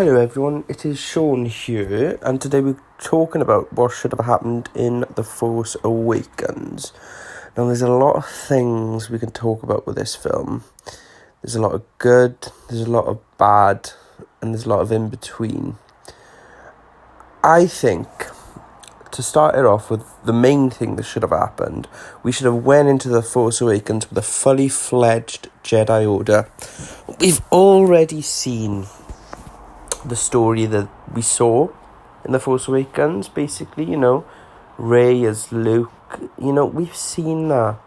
Hello everyone, it is Sean here, and today we're talking about what should have happened in The Force Awakens. Now there's a lot of things we can talk about with this film. There's a lot of good, there's a lot of bad, and there's a lot of in between. I think, to start it off with the main thing that should have happened, we should have went into The Force Awakens with a fully fledged Jedi Order. We've already seen the story that we saw in The Force Awakens, basically, Rey as Luke, we've seen that.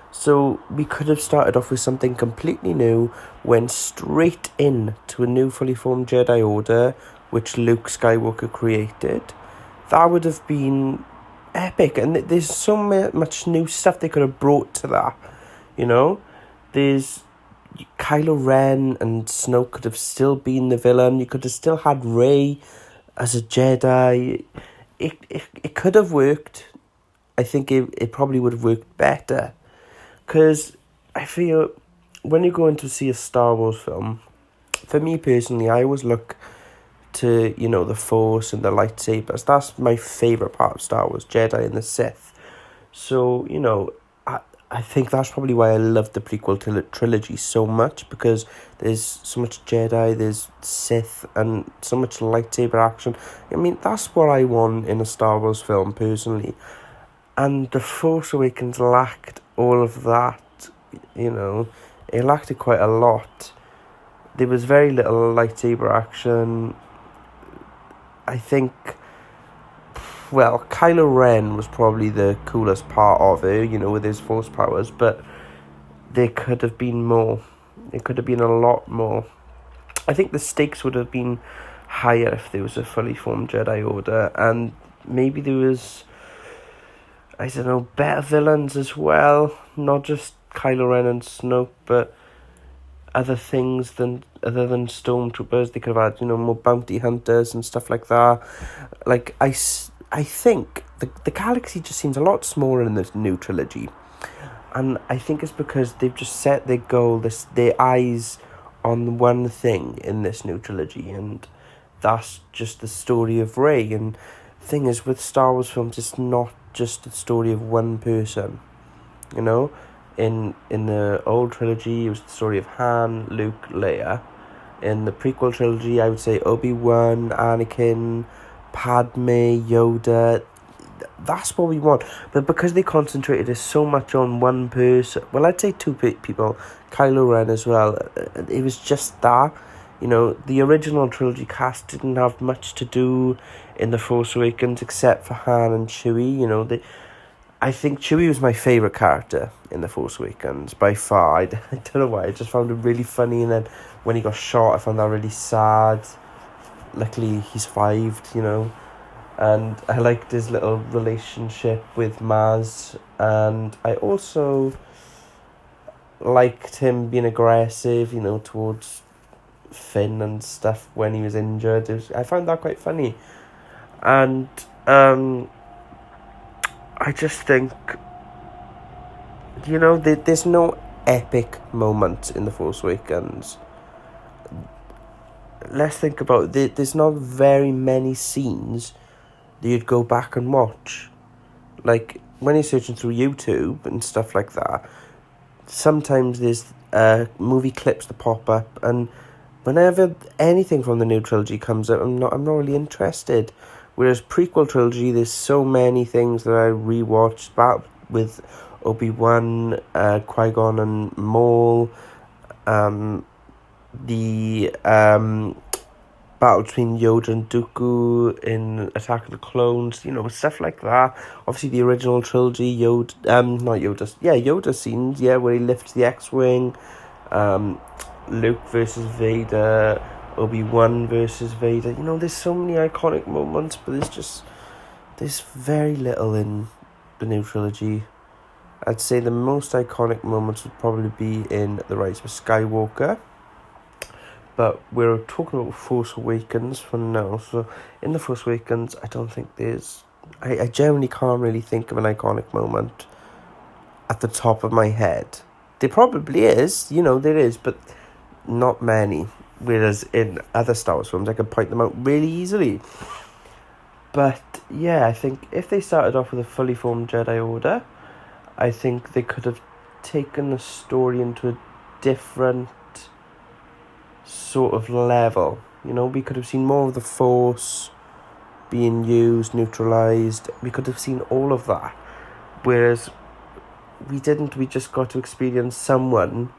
So we could have started off with something completely new, went straight in to a new fully formed Jedi Order, which Luke Skywalker created. That would have been epic, and there's so much new stuff they could have brought to that, There's Kylo Ren and Snoke could have still been the villain. You could have still had Rey as a Jedi. It could have worked. I think it probably would have worked better. Because I feel when you go in to see a Star Wars film, for me personally, I always look to, the Force and the lightsabers. That's my favourite part of Star Wars, Jedi and the Sith. So, I think that's probably why I love the prequel trilogy so much, because there's so much Jedi, there's Sith, and so much lightsaber action. I mean, that's what I want in a Star Wars film, personally. And The Force Awakens lacked all of that, It lacked it quite a lot. There was very little lightsaber action. I think, Kylo Ren was probably the coolest part of it, with his force powers, but there could have been more. It could have been a lot more. I think the stakes would have been higher if there was a fully formed Jedi Order, and maybe there was, better villains as well, not just Kylo Ren and Snoke, but other things other than stormtroopers. They could have had, more bounty hunters and stuff like that. I think the galaxy just seems a lot smaller in this new trilogy. And I think it's because they've just set their goal, their eyes on one thing in this new trilogy. And that's just the story of Rey. And the thing is, with Star Wars films, it's not just the story of one person. In the old trilogy, it was the story of Han, Luke, Leia. In the prequel trilogy, I would say Obi-Wan, Anakin, Padme, Yoda. That's what we want. But because they concentrated so much on one person, well, I'd say two people, Kylo Ren as well, it was just that. The original trilogy cast didn't have much to do in The Force Awakens except for Han and Chewie. I think Chewie was my favourite character in The Force Awakens, by far. I don't know why, I just found it really funny, and then when he got shot, I found that really sad. Luckily, he survived, and I liked his little relationship with Maz, and I also liked him being aggressive, towards Finn and stuff when he was injured. I found that quite funny, and I just think, there's no epic moment in The Force Awakens. Let's think about it. There's not very many scenes that you'd go back and watch. Like, when you're searching through YouTube and stuff like that, sometimes there's movie clips that pop up, and whenever anything from the new trilogy comes out, I'm not really interested. Whereas prequel trilogy, there's so many things that I rewatched back with Obi-Wan, Qui-Gon and Maul, the battle between Yoda and Dooku in Attack of the Clones, stuff like that. Obviously, the original trilogy, Yoda scenes, where he lifts the X-Wing, Luke versus Vader, Obi-Wan versus Vader. There's so many iconic moments, but there's very little in the new trilogy. I'd say the most iconic moments would probably be in The Rise of Skywalker, but we're talking about Force Awakens for now. So in The Force Awakens, I don't think I generally can't really think of an iconic moment at the top of my head. There probably is, there is, but not many. Whereas in other Star Wars films, I could point them out really easily. But yeah, I think if they started off with a fully formed Jedi Order, I think they could have taken the story into a different sort of level. You know, we could have seen more of the Force being used, neutralized. We could have seen all of that. Whereas we didn't. We just got to experience someone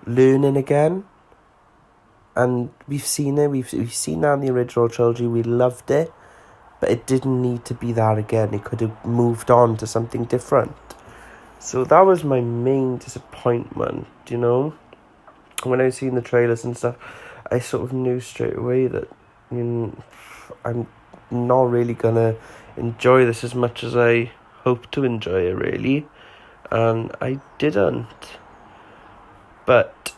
learning again. And we've seen it. We've seen that in the original trilogy. We loved it. But it didn't need to be that again. It could have moved on to something different. So that was my main disappointment, you know. When I was seeing the trailers and stuff, I sort of knew straight away that I'm not really going to enjoy this as much as I hoped to enjoy it, really. And I didn't. But,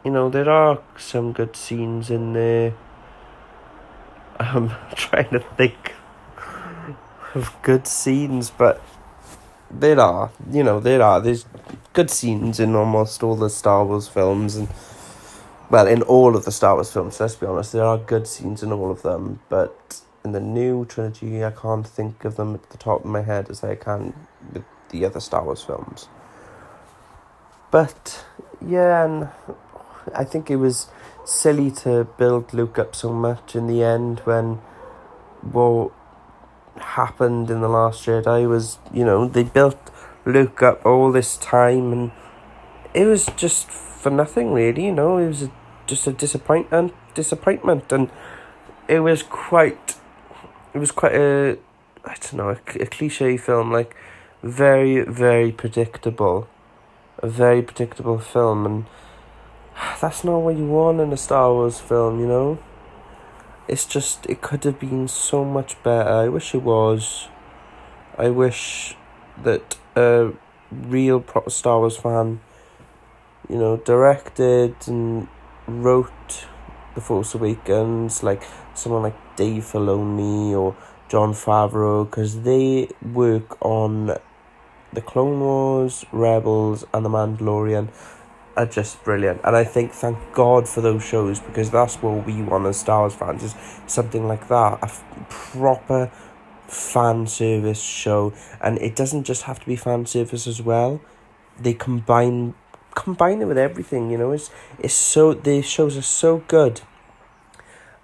you know, there are some good scenes in there. I'm trying to think of good scenes, but there's good scenes in almost all the Star Wars films, and well, in all of the Star Wars films, let's be honest, there are good scenes in all of them, but in the new trilogy, I can't think of them at the top of my head as I can with the other Star Wars films. But yeah, and I think it was silly to build Luke up so much in the end when what happened in The Last Jedi was, you know, they built Luke up all this time and it was just for nothing, really. You know, it was just a disappointment, and it was quite a, I don't know, a cliche film, like very, very predictable, a very predictable film, and that's not what you want in a Star Wars film, you know. It's just, it could have been so much better. I wish it was. I wish that a real proper Star Wars fan, you know, directed and wrote The Force Awakens, like someone like Dave Filoni or Jon Favreau, because they work on The Clone Wars, Rebels, and The Mandalorian, are just brilliant. And I think, thank God for those shows, because that's what we want as Star Wars fans, is something like that, a proper fan service show. And it doesn't just have to be fan service as well. They combine it with everything, you know. It's so, the shows are so good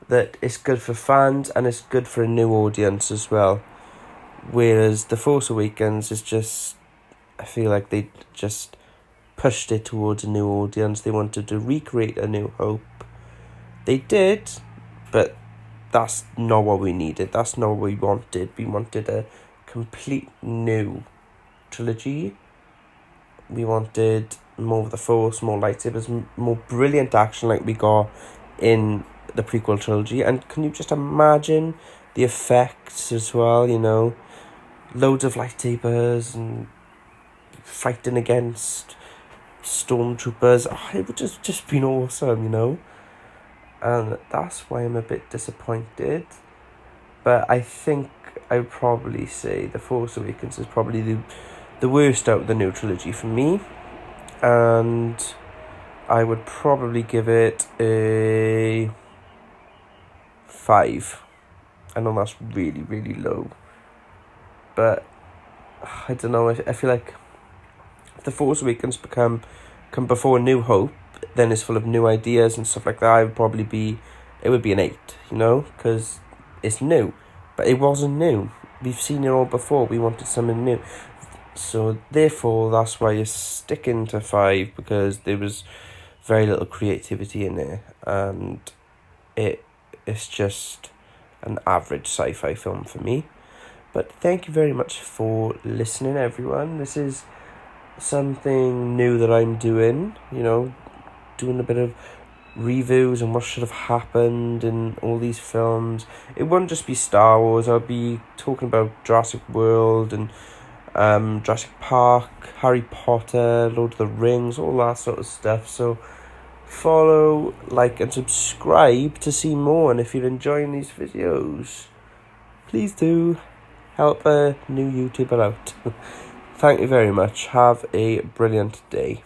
that it's good for fans and it's good for a new audience as well. Whereas The Force Awakens is just, I feel like they just pushed it towards a new audience. They wanted to recreate A New Hope. They did, but that's not what we needed. That's not what we wanted. We wanted a complete new trilogy. We wanted more of the Force, more lightsabers, more brilliant action like we got in the prequel trilogy. And can you just imagine the effects as well, you know? Loads of lightsabers and fighting against stormtroopers. It would just been awesome, you know. And that's why I'm a bit disappointed. But I think I would probably say The Force Awakens is probably the worst out of the new trilogy for me. And I would probably give it a 5. I know that's really, really low. But I don't know, I feel like if The Force Awakens come before A New Hope, then it's full of new ideas and stuff like that, it would be an 8, you know, because it's new. But it wasn't new. We've seen it all before. We wanted something new. So therefore, that's why you're sticking to 5, because there was very little creativity in there, and it's just an average sci-fi film for me. But thank you very much for listening, everyone. This is something new that I'm doing, you know, doing a bit of reviews and what should have happened in all these films. It won't just be Star Wars. I'll be talking about Jurassic World and Jurassic Park, Harry Potter, Lord of the Rings, all that sort of stuff. So follow, like, and subscribe to see more. And if you're enjoying these videos, please do help a new YouTuber out. Thank you very much. Have a brilliant day.